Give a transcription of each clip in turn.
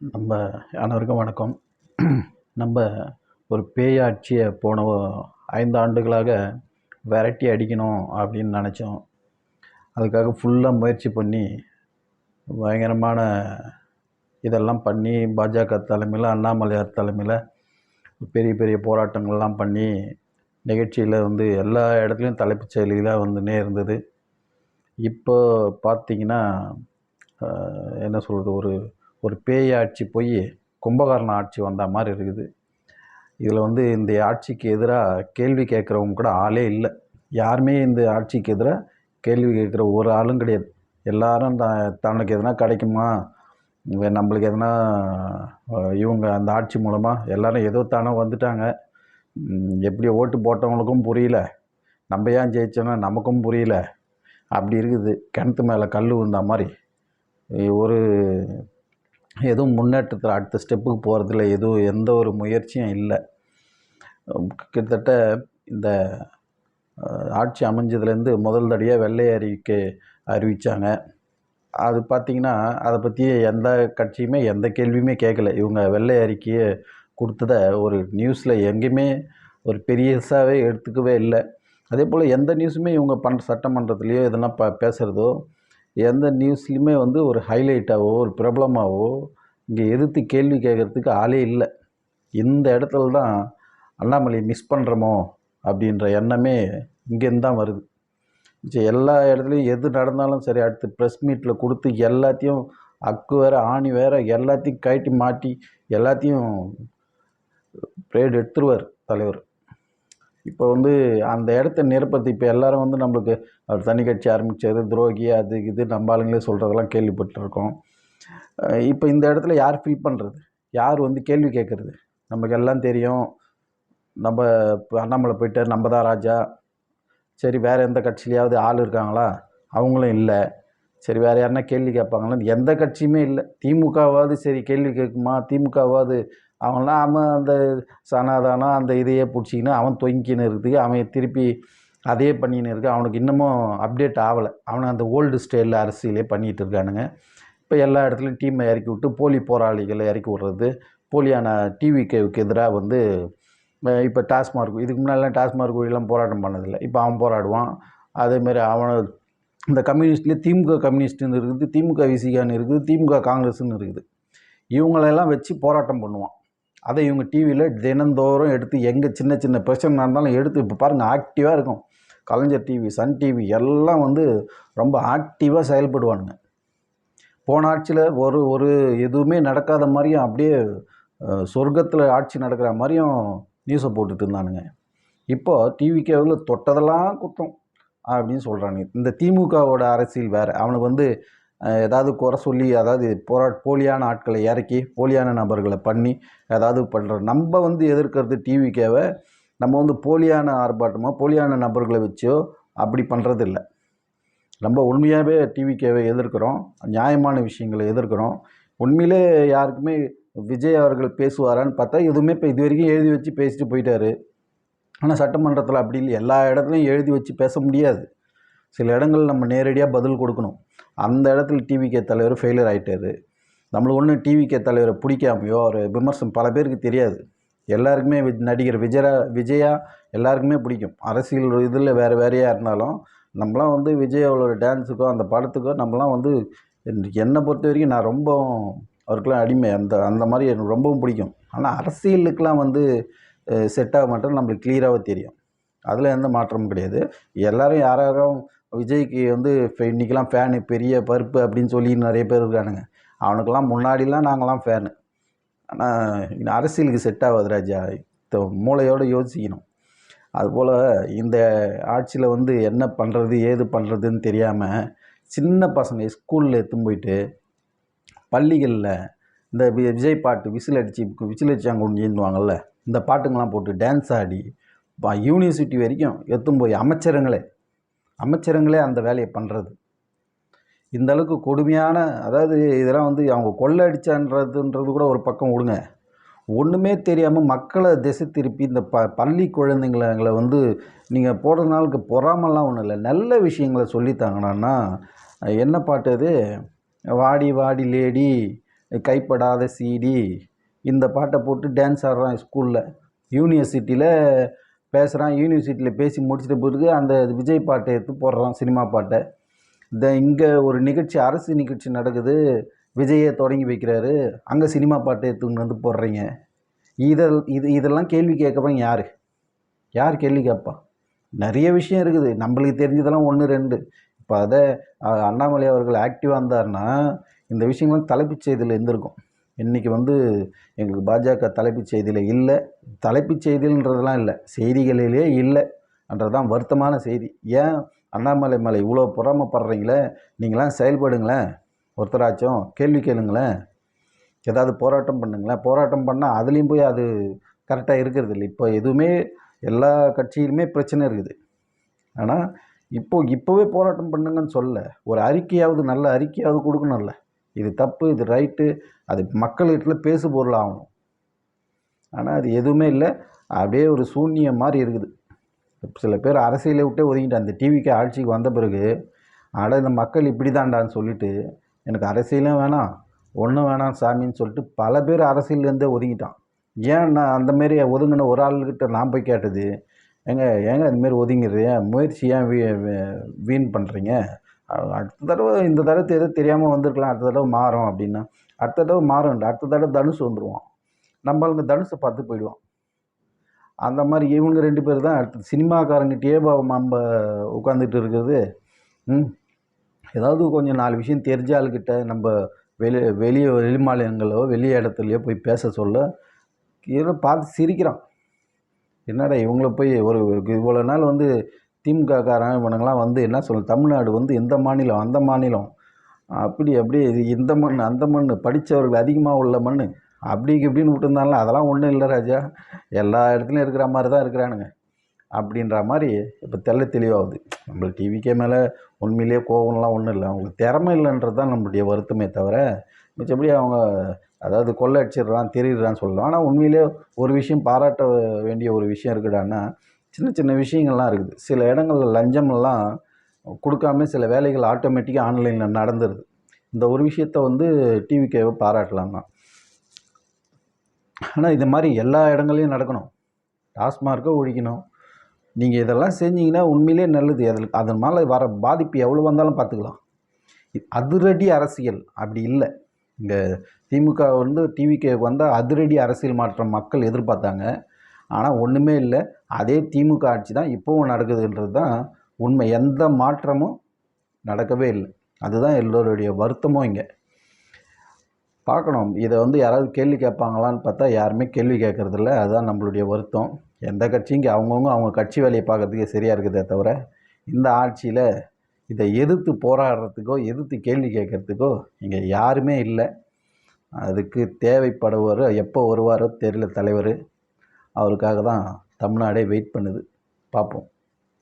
நம்ம அனைவருக்கும் வணக்கம். நம்ம ஒரு பேயாட்சியை போன 5 ஆண்டுகளாக விரட்டி அடிக்கணும் அப்படின்னு நினச்சோம். அதுக்காக ஃபுல்லாக முயற்சி பண்ணி பயங்கரமான இதெல்லாம் பண்ணி பாஜக தலைமையில், அண்ணாமலையார் தலைமையில் பெரிய பெரிய போராட்டங்கள்லாம் பண்ணி நிகழ்ச்சியில் எல்லா இடத்துலையும் தலைப்புச் செய்திகளாக வந்துன்னே இருந்தது. இப்போ பார்த்திங்கன்னா என்ன சொல்கிறது, ஒரு பேய் ஆட்சி போய் கும்பகர்ண ஆட்சி வந்த மாதிரி இருக்குது. இதில் இந்த ஆட்சிக்கு எதிராக கேள்வி கேட்குறவங்க கூட ஆளே இல்லை. யாருமே இந்த ஆட்சிக்கு எதிராக கேள்வி கேட்குற ஒரு ஆளும் கிடையாது. எல்லாரும் தனக்கு எதனா கிடைக்குமா, நம்மளுக்கு எதனா இவங்க அந்த ஆட்சி மூலமாக எல்லோரும் ஏதோ தானே வந்துட்டாங்க. எப்படி ஓட்டு போட்டவங்களுக்கும் புரியல, நம்ம ஏன் ஜெயிச்சோன்னா நமக்கும் புரியல. அப்படி இருக்குது. கிணத்து மேலே கல் விழுந்த மாதிரி ஒரு எதுவும் முன்னேற்றத்தில் அடுத்த ஸ்டெப்புக்கு போகிறதுல எந்த ஒரு முயற்சியும் இல்லை. கிட்டத்தட்ட இந்த ஆட்சி அமைஞ்சதுலேருந்து முதல் தடியாக வெள்ளை அறிக்கை அறிவித்தாங்க. அது பார்த்திங்கன்னா அதை பற்றி எந்த கட்சியுமே எந்த கேள்வியுமே கேட்கல. இவங்க வெள்ளை அறிக்கையை கொடுத்ததை ஒரு நியூஸில் எங்கேயுமே ஒரு பெரியசாகவே எடுத்துக்கவே இல்லை. அதே போல் எந்த நியூஸுமே இவங்க சட்டமன்றத்துலேயோ எதனா பேசுகிறதோ எந்த நியூஸ்லையுமே ஒரு ஹைலைட்டாகவோ ஒரு பிரபலமாகவோ இங்கே எதிர்த்து கேள்வி கேட்குறதுக்கு ஆளே இல்லை. இந்த இடத்துல தான் அண்ணாமலையை மிஸ் பண்ணுறோமோ அப்படின்ற எண்ணமே இங்கேருந்து தான் வருது. எல்லா இடத்துலையும் எது நடந்தாலும் சரி, அடுத்து ப்ரெஸ் மீட்டில் கொடுத்து எல்லாத்தையும் அக்கு வேறு ஆணி வேறு எல்லாத்தையும் கழட்டி மாட்டி எல்லாத்தையும் ப்ரேட் எடுத்துருவார் தலைவர். இப்போ அந்த இடத்த நிரப்பத்து இப்போ எல்லோரும் நம்மளுக்கு அவர் தனி கட்சி ஆரம்பித்தார், துரோகி, அது இது நம்ம ஆளுங்களே சொல்கிறதெல்லாம் கேள்விப்பட்டிருக்கோம். இப்போ இந்த இடத்துல யார் ஃபில் பண்ணுறது, யார் கேள்வி கேட்குறது? நமக்கு எல்லாம் தெரியும். நம்ம அண்ணாமலை போயிட்டார், நம்ம தான் ராஜா. சரி, வேறு எந்த கட்சியிலையாவது ஆள் இருக்காங்களா? அவங்களும் இல்லை. சரி, வேறு யாருன்னா கேள்வி கேட்பாங்களா? எந்த கட்சியுமே இல்லை. திமுகவாவது சரி கேள்வி கேட்குமா? திமுகவாவது அவங்களாம் அந்த சனாதானம் அந்த இதையே பிடிச்சிக்கின்னு அவன் தொங்கின்னு இருக்குது. அவன் திருப்பி அதையே பண்ணின்னு இருக்கு. அவனுக்கு இன்னமும் அப்டேட் ஆகலை. அவனை அந்த ஓல்டு ஸ்டைலில் அரசியலே பண்ணிகிட்டு இருக்கானுங்க. இப்போ எல்லா இடத்துலையும் டீமை இறக்கி விட்டு போலி போராளிகளை இறக்கி விட்றது, போலியான டிவிகேவுக்கு எதிராக இப்போ டாஸ்மார்க், இதுக்கு முன்னாடிலாம் டாஸ்மார்க் வழியெல்லாம் போராட்டம் பண்ணதில்லை. இப்போ அவன் போராடுவான். அதேமாதிரி அவனை இந்த கம்யூனிஸ்ட்லேயே திமுக கம்யூனிஸ்ட்டுன்னு இருக்குது, திமுக விசிகான்னு இருக்குது, திமுக காங்கிரஸ்ன்னு இருக்குது. இவங்களெல்லாம் வச்சு போராட்டம் பண்ணுவான். அதை இவங்க டிவியில் தினந்தோறும் எடுத்து எங்கே சின்ன சின்ன பிரச்சனை நடந்தாலும் எடுத்து இப்போ பாருங்கள் ஆக்டிவாக இருக்கும். கலைஞர் டிவி, சன் டிவி எல்லாம் ரொம்ப ஆக்டிவாக செயல்படுவானுங்க. போன ஆட்சியில் ஒரு எதுவுமே நடக்காத மாதிரியும் அப்படியே சொர்க்கத்தில் ஆட்சி நடக்கிற மாதிரியும் நியூஸை போட்டுட்டு இருந்தானுங்க. இப்போது டிவிக்கேவில் தொட்டதெல்லாம் குத்தம் அப்படின்னு சொல்கிறானுங்க. இந்த திமுகவோட அரசியல் வேறு. அவனுக்கு ஏதாவது குறை சொல்லி, அதாவது போலியான ஆட்களை இறக்கி போலியான நபர்களை பண்ணி ஏதாவது பண்ணுற நம்ம எதிர்க்கிறது டிவிக்கேவை நம்ம போலியான ஆர்ப்பாட்டமோ போலியான நபர்களை வச்சோ அப்படி பண்ணுறதில்ல. நம்ம உண்மையாகவே டிவிக்கேவை எதிர்க்கிறோம், நியாயமான விஷயங்களை எதிர்க்கிறோம். உண்மையிலே யாருக்குமே விஜய் அவர்கள் பேசுவாரான்னு பார்த்தா எதுவுமே இப்போ இது வரைக்கும் எழுதி வச்சு பேசிட்டு போயிட்டார். ஆனால் சட்டமன்றத்தில் அப்படி இல்லை. எல்லா இடத்துலையும் எழுதி வச்சு பேச முடியாது. சில இடங்கள் நம்ம நேரடியாக பதில் கொடுக்கணும். அந்த இடத்துல டிவிகே தலைவர் ஃபெயிலியர் ஆகிட்டார். நம்மளுக்கு ஒன்றும் டிவிகே தலைவரை பிடிக்காமையோ ஒரு விமர்சனம் பல பேருக்கு தெரியாது. எல்லாருக்குமே நடிகர் விஜயா எல்லாருக்குமே பிடிக்கும். அரசியல் இதில் வேறு வேறையாக இருந்தாலும் நம்மளாம் விஜய் அவரோட டான்ஸுக்கோ அந்த படத்துக்கோ நம்மளாம் என்னை பொறுத்த வரைக்கும் நான் ரொம்ப அவருக்கெலாம் அடிமை. அந்த மாதிரி எனக்கு ரொம்பவும் பிடிக்கும். ஆனால் அரசியலுக்கெலாம் செட் ஆக மாட்டேன்னு நம்மளுக்கு கிளியராகவே தெரியும். அதில் எந்த மாற்றமும் கிடையாது. எல்லோரும் யாரும் விஜய்க்கு இன்றைக்கெலாம் ஃபேனு, பெரிய பருப்பு அப்படின்னு சொல்லி நிறைய பேர் இருக்கானுங்க. அவனுக்கெல்லாம் முன்னாடிலாம் நாங்களாம் ஃபேனு. ஆனால் அரசியலுக்கு செட் ஆகாது ராஜா. மூளையோடு யோசிக்கணும். அதுபோல் இந்த ஆட்சியில் என்ன பண்ணுறது ஏது பண்ணுறதுன்னு தெரியாமல் சின்ன பசங்க ஸ்கூலில் எடுத்துன்னு போயிட்டு பள்ளிகளில் இந்த விஜய் பாட்டு விசில் அடித்தாங்க கொஞ்சின்னுவாங்கள்ல, இந்த பாட்டுங்கள்லாம் போட்டு டான்ஸ் ஆடி யூனிவர்சிட்டி வரைக்கும் எடுத்துன்னு போய் அமைச்சரங்களே அந்த வேலையை பண்ணுறது. இந்த அளவுக்கு கொடுமையான, அதாவது இதெல்லாம் அவங்க கொள்ளை அடித்தான்றதுன்றது கூட ஒரு பக்கம் விடுங்க. ஒன்றுமே தெரியாமல் மக்களை திசை திருப்பி இந்த பள்ளி குழந்தைங்களை நீங்கள் போடுறதுனாலுக்கு பொறாமலாம் ஒன்றும் இல்லை, நல்ல விஷயங்களை சொல்லித்தாங்கண்ணா. என்ன பாட்டு அது? வாடி வாடி லேடி கைப்படாத சிடி இந்த பாட்டை போட்டு டான்ஸ் ஆடுறான் ஸ்கூலில். யூனிவர்சிட்டியில் பேசுகிறான், யூனிவர்சிட்டியில் பேசி முடிச்சிட்ட பிறகு அந்த விஜய் பாட்டை எடுத்து போடுறான், சினிமா பாட்டை. இங்கே ஒரு நிகழ்ச்சி, அரசு நிகழ்ச்சி நடக்குது, விஜயை தொடங்கி வைக்கிறாரு, அங்கே சினிமா பாட்டை எடுத்துன்னு வந்து போடுறீங்க. இதெல்லாம் கேள்வி கேட்கறவங்க யார் கேள்வி கேட்பா? நிறைய விஷயம் இருக்குது, நம்மளுக்கு தெரிஞ்சதெல்லாம் 1 2. இப்போ அதை அண்ணாமலை அவர்கள் ஆக்டிவாக இருந்தார்னா இந்த விஷயங்கள்லாம் தலைப்புச் செய்தியில் இருந்திருக்கும். இன்றைக்கி எங்களுக்கு பாஜக தலைப்புச் செய்தியில் இல்லை, தலைப்புச் செய்தின்றதெல்லாம் இல்லை, செய்திகளிலே இல்லைன்றதான் வருத்தமான செய்தி. ஏன் அண்ணாமலை மேலே இவ்வளோ பொறாமப்படுறீங்களே? நீங்களாம் செயல்படுங்களேன், ஒருத்தராச்சும் கேள்வி கேளுங்களேன், ஏதாவது போராட்டம் பண்ணுங்களேன். போராட்டம் பண்ணால் அதுலேயும் போய் அது கரெக்டாக இருக்கிறது இல்லை. இப்போ எதுவுமே எல்லா கட்சியிலுமே பிரச்சனை இருக்குது. ஆனால் இப்போவே போராட்டம் பண்ணுங்கன்னு சொல்ல, ஒரு அறிக்கையாவது, நல்ல அறிக்கையாவது கொடுக்கணும்ல. இது தப்பு, இது ரைட்டு, அது மக்கள்கிட்ட பேசு பொருள் ஆகணும். ஆனால் அது எதுவுமே இல்லை, அப்படியே ஒரு சூன்யம் மாதிரி இருக்குது. சில பேர் அரசியலை விட்டே ஒதுங்கிட்டு, அந்த டிவிக்கு ஆட்சிக்கு வந்த பிறகு இந்த மக்கள் இப்படி தாண்டான்னு சொல்லிட்டு, எனக்கு அரசியலும் வேணாம், ஒன்றும் வேணாம் சாமின்னு சொல்லிட்டு பல பேர் அரசியலேருந்தே ஒதுங்கிட்டான். ஏன் நான் அந்தமாரி ஒதுங்கின ஒரு ஆளுக்கிட்ட நான் போய் கேட்டது, ஏங்க இதுமாரி ஒதுங்கிடுறீங்க, முயற்சி ஏன் வீண் பண்ணுறீங்க, அடுத்த தடவை இந்த தடவை எதுவும் தெரியாமல் வந்திருக்கலாம், அடுத்த தடவை மாறும் அப்படின்னா, அடுத்த தடவை மாறும், அடுத்த தடவை தனுஷ் வந்துடுவான், நம்மளுக்கு தனுஷை பார்த்து போயிடுவான். அந்த மாதிரி இவங்க 2 பேர் தான் அடுத்து சினிமாக்காரங்கிட்டே நம்ம உட்காந்துட்டு இருக்கிறது. ஏதாவது கொஞ்சம் 4 விஷயம் தெரிஞ்ச ஆளுக்கிட்ட நம்ம வெளி மாநிலங்களோ வெளி இடத்துலையோ போய் பேச சொல்ல இவரை பார்த்து சிரிக்கிறான். என்னடா இவங்கள போய் இவ்வளோ நாள் திமுககாரன் இவனுங்களாம் என்ன சொல்ல, தமிழ்நாடு எந்த மாநிலம் அந்த மாநிலம், அப்படி இது இந்த மண் அந்த மண், படித்தவர்கள் அதிகமாக உள்ள மண், அப்படி இப்படின்னு விட்டுருந்தாங்களா, அதெல்லாம் ஒன்றும் இல்லை ராஜா, எல்லா இடத்துலையும் இருக்கிற மாதிரி தான் இருக்கிறானுங்க அப்படின்ற மாதிரி இப்போ தெளிவாகுது. நம்மளுக்கு டிவிக்கே மேலே உண்மையிலேயே கோவம்லாம் ஒன்றும் இல்லை, அவங்களுக்கு திறமை இல்லைன்றது தான் நம்மளுடைய வருத்தமே தவிர, மிச்சபடி அவங்க அதாவது கொள்ளை அடிச்சிடுறான் தெரியுறான்னு சொல்லலாம். ஆனால் உண்மையிலே ஒரு விஷயம் பாராட்ட வேண்டிய ஒரு விஷயம் இருக்குடான்னா, சின்ன விஷயங்கள்லாம் இருக்குது. சில இடங்களில் லஞ்சமெல்லாம் கொடுக்காம சில வேலைகள் ஆட்டோமேட்டிக்காக ஆன்லைனில் நடந்துருது. இந்த ஒரு விஷயத்தை டிவிக்கேவை பாராட்டலாம் தான். ஆனால் இது மாதிரி எல்லா இடங்கள்லையும் நடக்கணும். டாஸ்மார்க்கை ஒழிக்கணும். நீங்கள் இதெல்லாம் செஞ்சீங்கன்னா உண்மையிலே நல்லது. அதன் மேலே வர பாதிப்பு எவ்வளோ வந்தாலும் பார்த்துக்கலாம். அதிரடி அரசியல் அப்படி இல்லை. இங்கே திமுக டிவிக்கு வந்தால் அதிரடி அரசியல் மாற்றம் மக்கள் எதிர்பார்த்தாங்க. ஆனால் ஒன்றுமே இல்லை, அதே திமுக ஆட்சி தான் இப்போவும் நடக்குதுன்றது தான் உண்மை. எந்த மாற்றமும் நடக்கவே இல்லை. அதுதான் எல்லோருடைய வருத்தமும். இங்கே பார்க்கணும், இதை யாராவது கேள்வி கேட்பாங்களான்னு பார்த்தா யாருமே கேள்வி கேட்குறதில்ல. அதுதான் நம்மளுடைய வருத்தம். எந்த கட்சியும் இங்கே அவங்க கட்சி வேலையை பார்க்குறதுக்கே சரியாக இருக்குதே தவிர, இந்த ஆட்சியில் இதை எதிர்த்து போராடுறதுக்கோ எதிர்த்து கேள்வி கேட்குறதுக்கோ இங்கே யாருமே இல்லை. அதுக்கு தேவைப்படுவார், எப்போ வருவாரோ தெரியல தலைவர். அவருக்காக தான் தமிழ்நாடே வெயிட் பண்ணுது. பார்ப்போம்.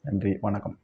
நன்றி, வணக்கம்.